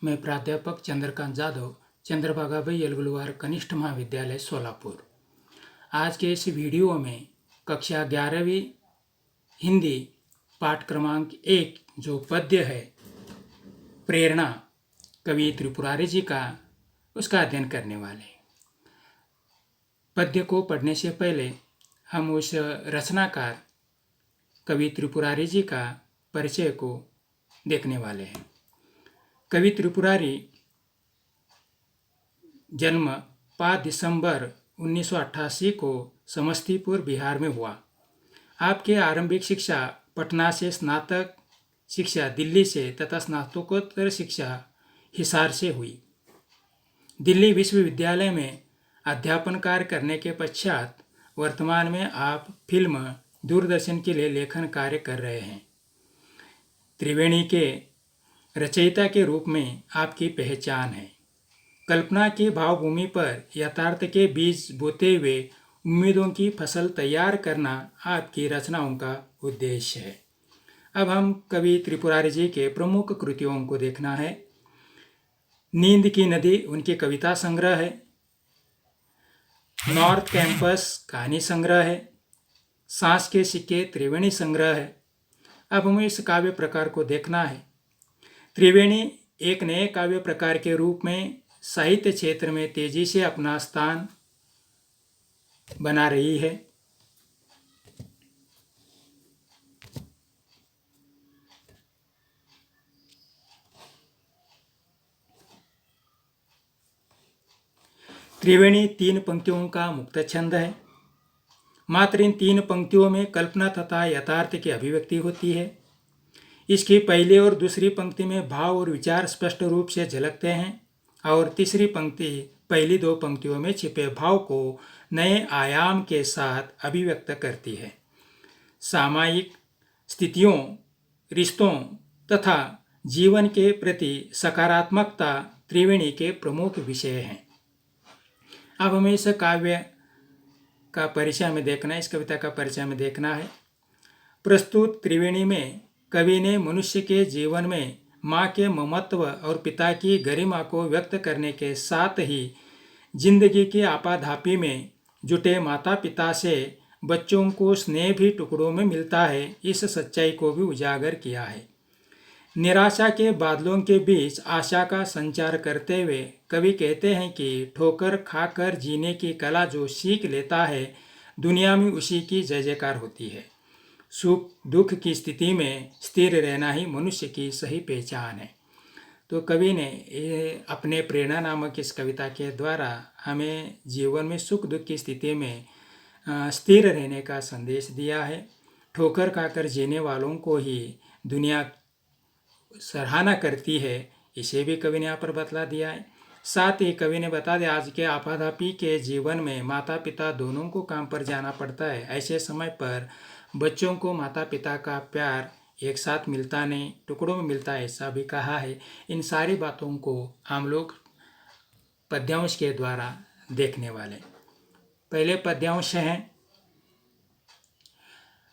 मैं प्राध्यापक चंद्रकांत जाधव, चंद्रभागा भाई यलगुलवार कनिष्ठ महाविद्यालय सोलापुर। आज के इस वीडियो में कक्षा 11वीं हिंदी पाठ क्रमांक 1 जो पद्य है प्रेरणा कवि त्रिपुरारी जी का, उसका अध्ययन करने वाले हैं। पद्य को पढ़ने से पहले हम उस रचनाकार कवि त्रिपुरारी जी का परिचय को देखने वाले हैं। कवि त्रिपुरारी जन्म 5 दिसंबर 1988 को समस्तीपुर बिहार में हुआ। आपके आरंभिक शिक्षा पटना से, स्नातक शिक्षा दिल्ली से तथा स्नातकोत्तर शिक्षा हिसार से हुई। दिल्ली विश्वविद्यालय में अध्यापन कार्य करने के पश्चात वर्तमान में आप फिल्म, दूरदर्शन के लिए लेखन कार्य कर रहे हैं। त्रिवेणी के रचयिता के रूप में आपकी पहचान है। कल्पना की भावभूमि पर यथार्थ के बीज बोते हुए उम्मीदों की फसल तैयार करना आपकी रचनाओं का उद्देश्य है। अब हम कवि त्रिपुरारी जी के प्रमुख कृतियों को देखना है। नींद की नदी उनकी कविता संग्रह है। नॉर्थ कैंपस कहानी संग्रह है। सांस के सिक्के त्रिवेणी संग्रह है। अब हमें इस काव्य प्रकार को देखना है। त्रिवेणी एक नए काव्य प्रकार के रूप में साहित्य क्षेत्र में तेजी से अपना स्थान बना रही है। त्रिवेणी 3 पंक्तियों का मुक्त छंद है। मात्र इन 3 पंक्तियों में कल्पना तथा यथार्थ की अभिव्यक्ति होती है। इसकी पहली और दूसरी पंक्ति में भाव और विचार स्पष्ट रूप से झलकते हैं और तीसरी पंक्ति पहली 2 पंक्तियों में छिपे भाव को नए आयाम के साथ अभिव्यक्त करती है। सामायिक स्थितियों, रिश्तों तथा जीवन के प्रति सकारात्मकता त्रिवेणी के प्रमुख विषय हैं। अब हमें इस काव्य का परिचय में देखना है, इस कविता का परिचय में देखना है। प्रस्तुत त्रिवेणी में कवि ने मनुष्य के जीवन में माँ के ममत्व और पिता की गरिमा को व्यक्त करने के साथ ही जिंदगी की आपाधापी में जुटे माता पिता से बच्चों को स्नेह भी टुकड़ों में मिलता है, इस सच्चाई को भी उजागर किया है। निराशा के बादलों के बीच आशा का संचार करते हुए कवि कहते हैं कि ठोकर खाकर जीने की कला जो सीख लेता है, दुनिया में उसी की जय जयकार होती है। सुख दुख की स्थिति में स्थिर रहना ही मनुष्य की सही पहचान है। तो कवि ने अपने प्रेरणा नामक इस कविता के द्वारा हमें जीवन में सुख दुख की स्थिति में स्थिर रहने का संदेश दिया है। ठोकर खाकर जीने वालों को ही दुनिया सराहना करती है, इसे भी कवि ने यहाँ पर बतला दिया है। साथ ही कवि ने बता दिया आज के आपाधापी के जीवन में माता पिता दोनों को काम पर जाना पड़ता है। ऐसे समय पर बच्चों को माता पिता का प्यार एक साथ मिलता नहीं, टुकड़ों में मिलता है, ऐसा भी कहा है। इन सारी बातों को हम लोग पद्यांश के द्वारा देखने वाले। पहले पद्यांश हैं।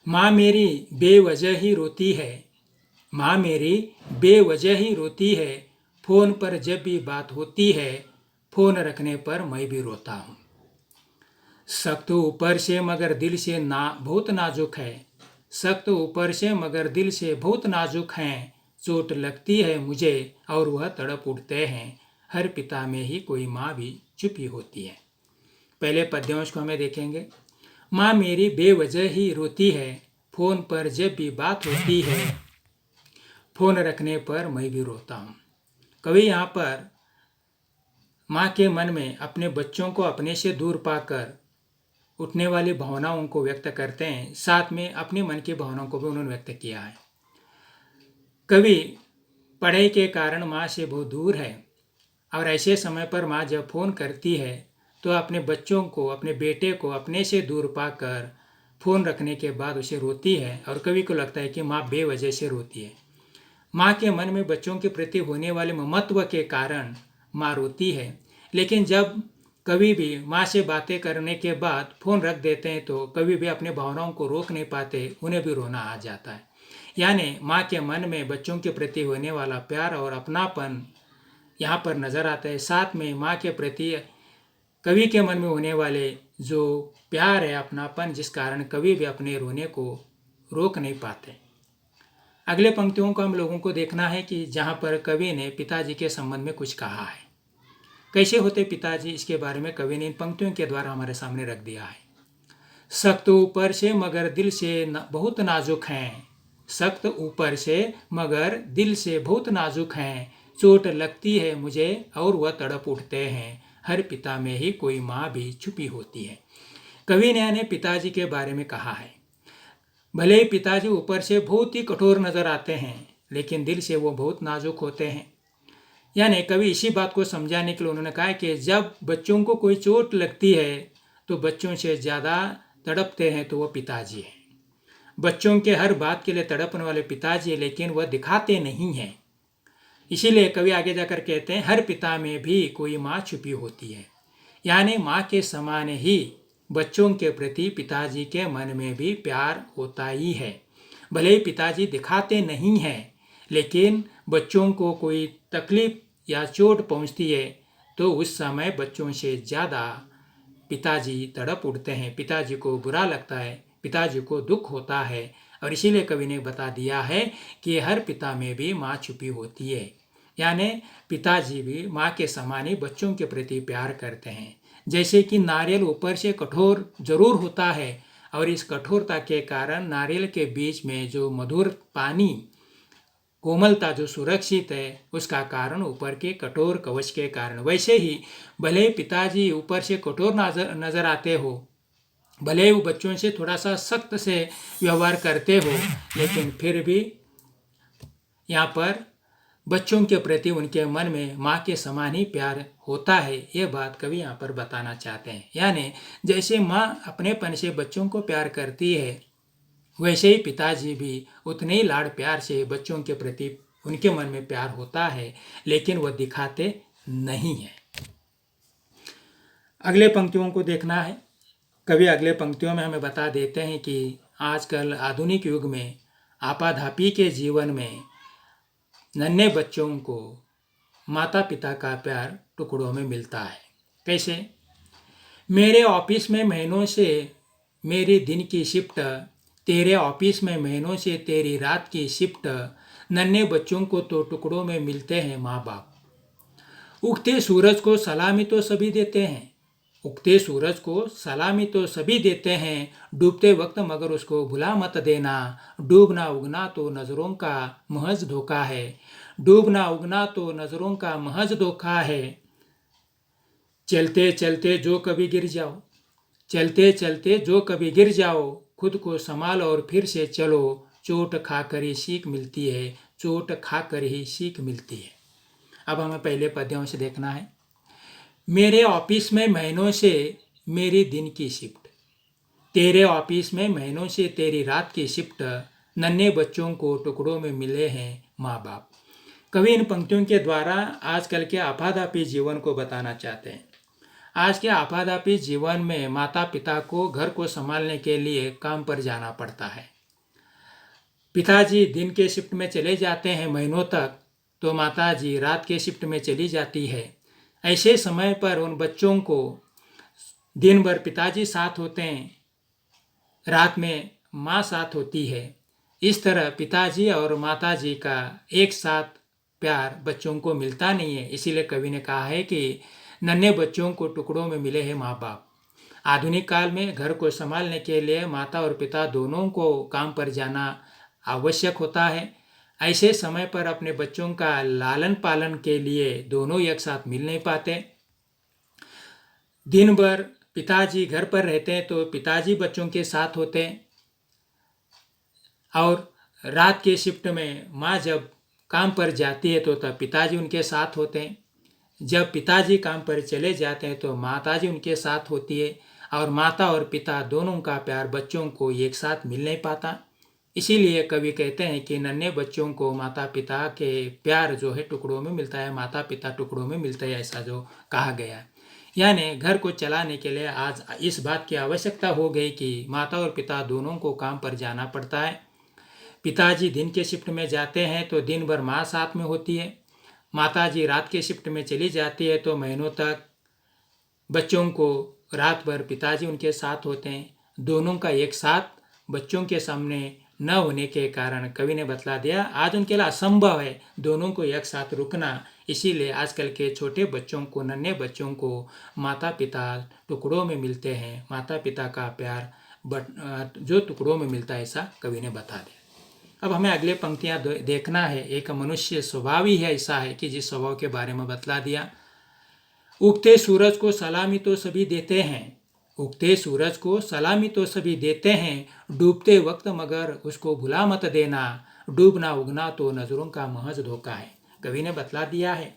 माँ मेरी बेवजह ही रोती है, माँ मेरी बेवजह ही रोती है, फ़ोन पर जब भी बात होती है, फ़ोन रखने पर मैं भी रोता हूँ। सख्त ऊपर से मगर दिल से बहुत नाजुक है, सख्त ऊपर से मगर दिल से बहुत नाजुक हैं, चोट लगती है मुझे और वह तड़प उठते हैं, हर पिता में ही कोई माँ भी चुपी होती है। पहले पद्यांश को हमें देखेंगे। माँ मेरी बेवजह ही रोती है, फ़ोन पर जब भी बात होती है, फ़ोन रखने पर मैं भी रोता हूँ। कवि यहाँ पर माँ के मन में अपने बच्चों को अपने से दूर पाकर उठने वाली भावनाओं को व्यक्त करते हैं। साथ में अपने मन की भावनाओं को भी उन्होंने व्यक्त किया है। कवि पढ़ाई के कारण माँ से बहुत दूर है और ऐसे समय पर माँ जब फ़ोन करती है तो अपने बच्चों को, अपने बेटे को अपने से दूर पाकर फ़ोन रखने के बाद उसे रोती है और कवि को लगता है कि माँ बेवजह से रोती है। माँ के मन में बच्चों के प्रति होने वाले ममत्व के कारण माँ रोती है। लेकिन जब कभी भी माँ से बातें करने के बाद फ़ोन रख देते हैं तो कभी भी अपने भावनाओं को रोक नहीं पाते, उन्हें भी रोना आ जाता है। यानी माँ के मन में बच्चों के प्रति होने वाला प्यार और अपनापन यहाँ पर नज़र आता है। साथ में माँ के प्रति कवि के मन में होने वाले जो प्यार है, अपनापन, जिस कारण कवि भी अपने रोने को रोक नहीं पाते। अगले पंक्तियों को हम लोगों को देखना है कि जहाँ पर कवि ने पिताजी के संबंध में कुछ कहा है। कैसे होते पिताजी, इसके बारे में कवि ने इन पंक्तियों के द्वारा हमारे सामने रख दिया है। सख्त ऊपर से मगर दिल से बहुत नाजुक हैं, सख्त ऊपर से मगर दिल से बहुत नाजुक हैं, चोट लगती है मुझे और वह तड़प उठते हैं, हर पिता में ही कोई माँ भी छुपी होती है। कवि ने पिताजी के बारे में कहा है, भले ही पिताजी ऊपर से बहुत ही कठोर नजर आते हैं, लेकिन दिल से वो बहुत नाजुक होते हैं। यानी कवि इसी बात को समझाने के लिए उन्होंने कहा कि जब बच्चों को कोई चोट लगती है तो बच्चों से ज़्यादा तड़पते हैं तो वह पिताजी हैं। बच्चों के हर बात के लिए तड़पने वाले पिताजी है, लेकिन वह दिखाते नहीं हैं। इसीलिए कवि आगे जाकर कहते हैं, हर पिता में भी कोई माँ छुपी होती है। यानी माँ के समान ही बच्चों के प्रति पिताजी के मन में भी प्यार होता ही है। भले ही पिताजी दिखाते नहीं हैं, लेकिन बच्चों को कोई तकलीफ या चोट पहुंचती है तो उस समय बच्चों से ज़्यादा पिताजी तड़प उठते हैं, पिताजी को बुरा लगता है, पिताजी को दुख होता है। और इसीलिए कवि ने बता दिया है कि हर पिता में भी माँ छुपी होती है। यानी पिताजी भी माँ के समान ही बच्चों के प्रति प्यार करते हैं। जैसे कि नारियल ऊपर से कठोर जरूर होता है और इस कठोरता के कारण नारियल के बीच में जो मधुर पानी, कोमलता जो सुरक्षित है, उसका कारण ऊपर के कठोर कवच के कारण। वैसे ही भले पिताजी ऊपर से कठोर नजर आते हो, भले वो बच्चों से थोड़ा सा सख्त से व्यवहार करते हो, लेकिन फिर भी यहाँ पर बच्चों के प्रति उनके मन में माँ के समान ही प्यार होता है। ये बात कवि यहाँ पर बताना चाहते हैं। यानी जैसे माँ अपनेपन से बच्चों को प्यार करती है, वैसे ही पिताजी भी उतने ही लाड़ प्यार से बच्चों के प्रति उनके मन में प्यार होता है, लेकिन वह दिखाते नहीं है। अगले पंक्तियों को देखना है। कवि अगले पंक्तियों में हमें बता देते हैं कि आजकल आधुनिक युग में आपाधापी के जीवन में नन्हे बच्चों को माता पिता का प्यार टुकड़ों में मिलता है। कैसे? मेरे ऑफिस में महीनों से मेरी दिन की शिफ्ट, तेरे ऑफिस में महीनों से तेरी रात की शिफ्ट, नन्हे बच्चों को तो टुकड़ों में मिलते हैं माँ बाप। उगते सूरज को सलामी तो सभी देते हैं, उगते सूरज को सलामी तो सभी देते हैं, डूबते वक्त मगर उसको भुला मत देना, डूबना उगना तो नज़रों का महज धोखा है, डूबना उगना तो नज़रों का महज धोखा है। चलते चलते जो कभी गिर जाओ, चलते चलते जो कभी गिर जाओ, खुद को संभाल और फिर से चलो, चोट खाकर ही सीख मिलती है, चोट खाकर ही सीख मिलती है। अब हमें पहले पद्यों से देखना है। मेरे ऑफिस में महीनों से मेरी दिन की शिफ्ट, तेरे ऑफिस में महीनों से तेरी रात की शिफ्ट, नन्हे बच्चों को टुकड़ों में मिले हैं माँ बाप। कवि इन पंक्तियों के द्वारा आजकल के आपाधापी जीवन को बताना चाहते हैं। आज के आपाधापी जीवन में माता पिता को घर को संभालने के लिए काम पर जाना पड़ता है। पिताजी दिन के शिफ्ट में चले जाते हैं महीनों तक, तो माताजी रात के शिफ्ट में चली जाती है। ऐसे समय पर उन बच्चों को दिन भर पिताजी साथ होते हैं, रात में माँ साथ होती है। इस तरह पिताजी और माताजी का एक साथ प्यार बच्चों को मिलता नहीं है। इसीलिए कवि ने कहा है कि नन्हे बच्चों को टुकड़ों में मिले हैं माँ बाप। आधुनिक काल में घर को संभालने के लिए माता और पिता दोनों को काम पर जाना आवश्यक होता है। ऐसे समय पर अपने बच्चों का लालन पालन के लिए दोनों एक साथ मिल नहीं पाते। दिन भर पिताजी घर पर रहते हैं तो पिताजी बच्चों के साथ होते हैं, और रात के शिफ्ट में माँ जब काम पर जाती है तो तब पिताजी उनके साथ होते हैं। जब पिताजी काम पर चले जाते हैं तो माताजी उनके साथ होती है, और माता और पिता दोनों का प्यार बच्चों को एक साथ मिल नहीं पाता। इसीलिए कवि कहते हैं कि नन्हे बच्चों को माता पिता के प्यार जो है टुकड़ों में मिलता है, माता पिता टुकड़ों में मिलता है, ऐसा जो कहा गया। यानी घर को चलाने के लिए आज इस बात की आवश्यकता हो गई कि माता और पिता दोनों को काम पर जाना पड़ता है। पिताजी दिन के शिफ्ट में जाते हैं तो दिन भर माँ साथ में होती है, माताजी रात के शिफ्ट में चली जाती है तो महीनों तक बच्चों को रात भर पिताजी उनके साथ होते हैं। दोनों का एक साथ बच्चों के सामने न होने के कारण कवि ने बतला दिया आज उनके लिए असंभव है दोनों को एक साथ रुकना। इसीलिए आजकल के छोटे बच्चों को, नन्हे बच्चों को माता पिता टुकड़ों में मिलते हैं। माता पिता का प्यार जो टुकड़ों में मिलता है, ऐसा कवि ने बता दिया। अब हमें अगले पंक्तियां देखना है। एक मनुष्य स्वभाव ही है ऐसा है कि जिस स्वभाव के बारे में बतला दिया। उगते सूरज को सलामी तो सभी देते हैं, उगते सूरज को सलामी तो सभी देते हैं, डूबते वक्त मगर उसको भुला मत देना, डूबना उगना तो नज़रों का महज धोखा है। कवि ने बतला दिया है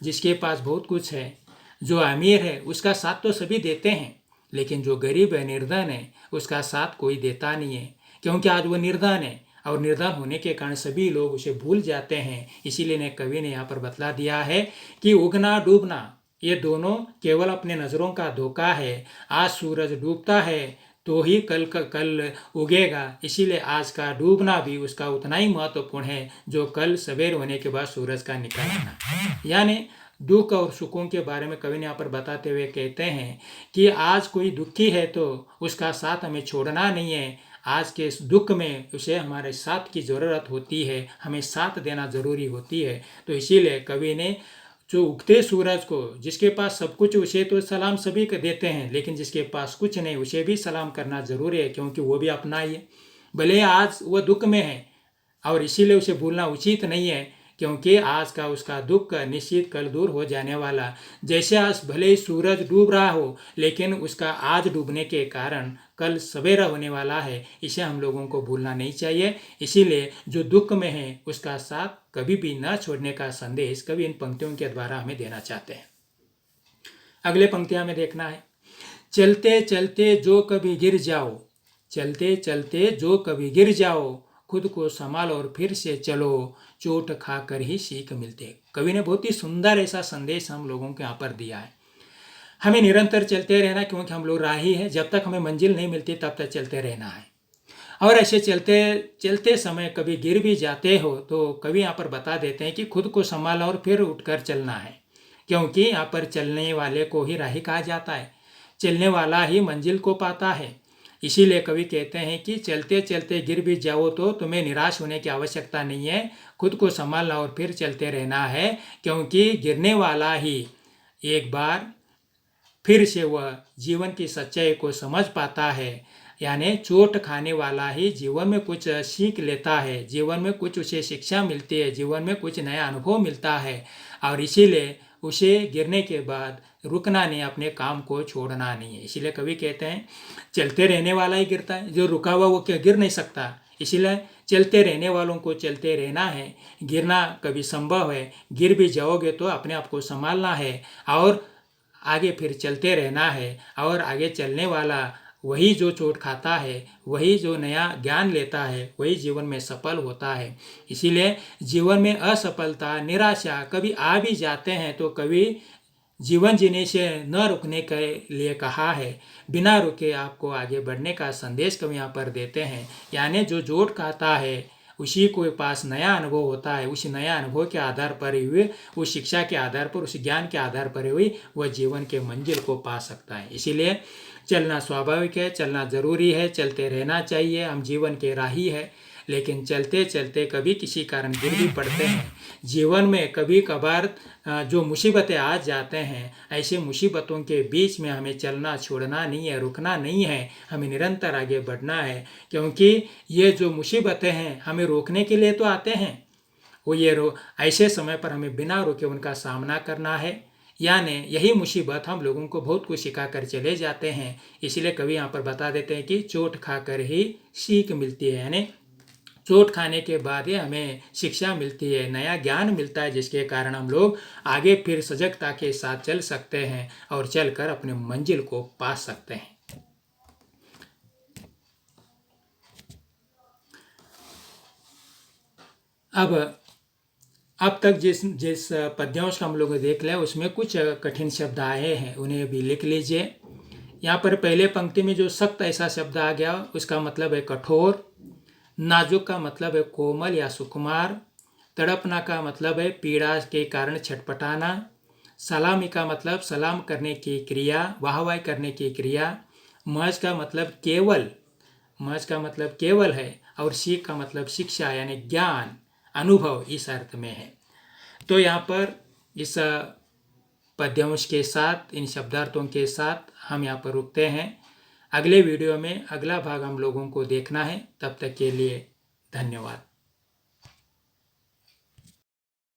जिसके पास बहुत कुछ है, जो अमीर है उसका साथ तो सभी देते हैं, लेकिन जो गरीब है, निर्धन है, उसका साथ कोई देता नहीं है, क्योंकि आज वो निर्धन है और निर्धन होने के कारण सभी लोग उसे भूल जाते हैं। इसीलिए कवि ने यहाँ पर बतला दिया है कि उगना डूबना ये दोनों केवल अपने नज़रों का धोखा है। आज सूरज डूबता है तो ही कल उगेगा, इसीलिए आज का डूबना भी उसका उतना ही महत्वपूर्ण है जो कल सवेर होने के बाद सूरज का निकलना। यानी दुख और सुखों के बारे में कवि ने यहाँ पर बताते हुए कहते हैं कि आज कोई दुखी है तो उसका साथ हमें छोड़ना नहीं है। आज के इस दुख में उसे हमारे साथ की ज़रूरत होती है, हमें साथ देना ज़रूरी होती है। तो इसीलिए कवि ने जो उगते सूरज को, जिसके पास सब कुछ उसे तो सलाम सभी को देते हैं, लेकिन जिसके पास कुछ नहीं उसे भी सलाम करना ज़रूरी है, क्योंकि वो भी अपना ही है। भले आज वह दुख में है और इसीलिए उसे भूलना उचित नहीं है, क्योंकि आज का उसका दुख निश्चित कल दूर हो जाने वाला। जैसे आज भले ही सूरज डूब रहा हो, लेकिन उसका आज डूबने के कारण कल सवेरा होने वाला है, इसे हम लोगों को भूलना नहीं चाहिए। इसीलिए जो दुख में है उसका साथ कभी भी न छोड़ने का संदेश कवि इन पंक्तियों के द्वारा हमें देना चाहते हैं। अगले पंक्तियां में देखना है, चलते चलते जो कभी गिर जाओ, चलते चलते जो कभी गिर जाओ, खुद को संभालो और फिर से चलो, चोट खाकर ही सीख मिलते। कवि ने बहुत ही सुंदर ऐसा संदेश हम लोगों को यहाँ पर दिया है। हमें निरंतर चलते रहना, क्योंकि हम लोग राही हैं, जब तक हमें मंजिल नहीं मिलती तब तक चलते रहना है। और ऐसे चलते चलते समय कभी गिर भी जाते हो तो कवि यहाँ पर बता देते हैं कि खुद को संभाला और फिर उठकर चलना है, क्योंकि यहाँ पर चलने वाले को ही राही कहा जाता है, चलने वाला ही मंजिल को पाता है। इसीलिए कवि कहते हैं कि चलते चलते गिर भी जाओ तो तुम्हें निराश होने की आवश्यकता नहीं है, खुद को संभालना और फिर चलते रहना है, क्योंकि गिरने वाला ही एक बार फिर से वह जीवन की सच्चाई को समझ पाता है। यानी चोट खाने वाला ही जीवन में कुछ सीख लेता है, जीवन में कुछ उसे शिक्षा मिलती है, जीवन में कुछ नया अनुभव मिलता है। और इसीलिए उसे गिरने के बाद रुकना नहीं, अपने काम को छोड़ना नहीं है। इसीलिए कवि कहते हैं चलते रहने वाला ही गिरता है, जो रुका हुआ वो क्या गिर नहीं सकता। इसीलिए चलते रहने वालों को चलते रहना है, गिरना कभी संभव है, गिर भी जाओगे तो अपने आप को संभालना है और आगे फिर चलते रहना है। और आगे चलने वाला वही जो चोट खाता है, वही जो नया ज्ञान लेता है, वही जीवन में सफल होता है। इसीलिए जीवन में असफलता, निराशा कभी आ भी जाते हैं तो कभी जीवन जीने से न रुकने के लिए कहा है, बिना रुके आपको आगे बढ़ने का संदेश कवि यहाँ पर देते हैं। यानी जो चोट खाता है उसी को पास नया अनुभव होता है, उस नया अनुभव के आधार पर हुए, उस शिक्षा के आधार पर, उस ज्ञान के आधार पर हुई वह जीवन के मंजिल को पा सकता है। इसीलिए चलना स्वाभाविक है, चलना ज़रूरी है, चलते रहना चाहिए। हम जीवन के राही है, लेकिन चलते चलते कभी किसी कारण गिर भी पड़ते हैं। जीवन में कभी कभार जो मुसीबतें आ जाते हैं, ऐसे मुसीबतों के बीच में हमें चलना छोड़ना नहीं है, रुकना नहीं है, हमें निरंतर आगे बढ़ना है, क्योंकि ये जो मुसीबतें हैं हमें रोकने के लिए तो आते हैं, वो ये ऐसे समय पर हमें बिना रोके उनका सामना करना है। यानी यही मुसीबत हम लोगों को बहुत कुछ सिखा कर चले जाते हैं। इसीलिए कवि यहाँ पर बता देते हैं कि चोट खाकर ही सीख मिलती है। यानी चोट खाने के बाद ही हमें शिक्षा मिलती है, नया ज्ञान मिलता है, जिसके कारण हम लोग आगे फिर सजगता के साथ चल सकते हैं और चलकर अपने मंजिल को पा सकते हैं। अब तक जिस पद्यांश का हम लोग देख लिया उसमें कुछ कठिन शब्द आए हैं, उन्हें भी लिख लीजिए। यहाँ पर पहले पंक्ति में जो सख्त ऐसा शब्द आ गया उसका मतलब है कठोर, नाजुक का मतलब है कोमल या सुकुमार, तड़पना का मतलब है पीड़ा के कारण छटपटाना। सलामी का मतलब सलाम करने की क्रिया, वाहवाही करने की क्रिया। मज का मतलब केवल है, और सीख का मतलब शिक्षा यानी ज्ञान, अनुभव इस अर्थ में है। तो यहाँ पर इस पद्यांश के साथ, इन शब्दार्थों के साथ हम यहाँ पर रुकते हैं। अगले वीडियो में अगला भाग हम लोगों को देखना है। तब तक के लिए धन्यवाद।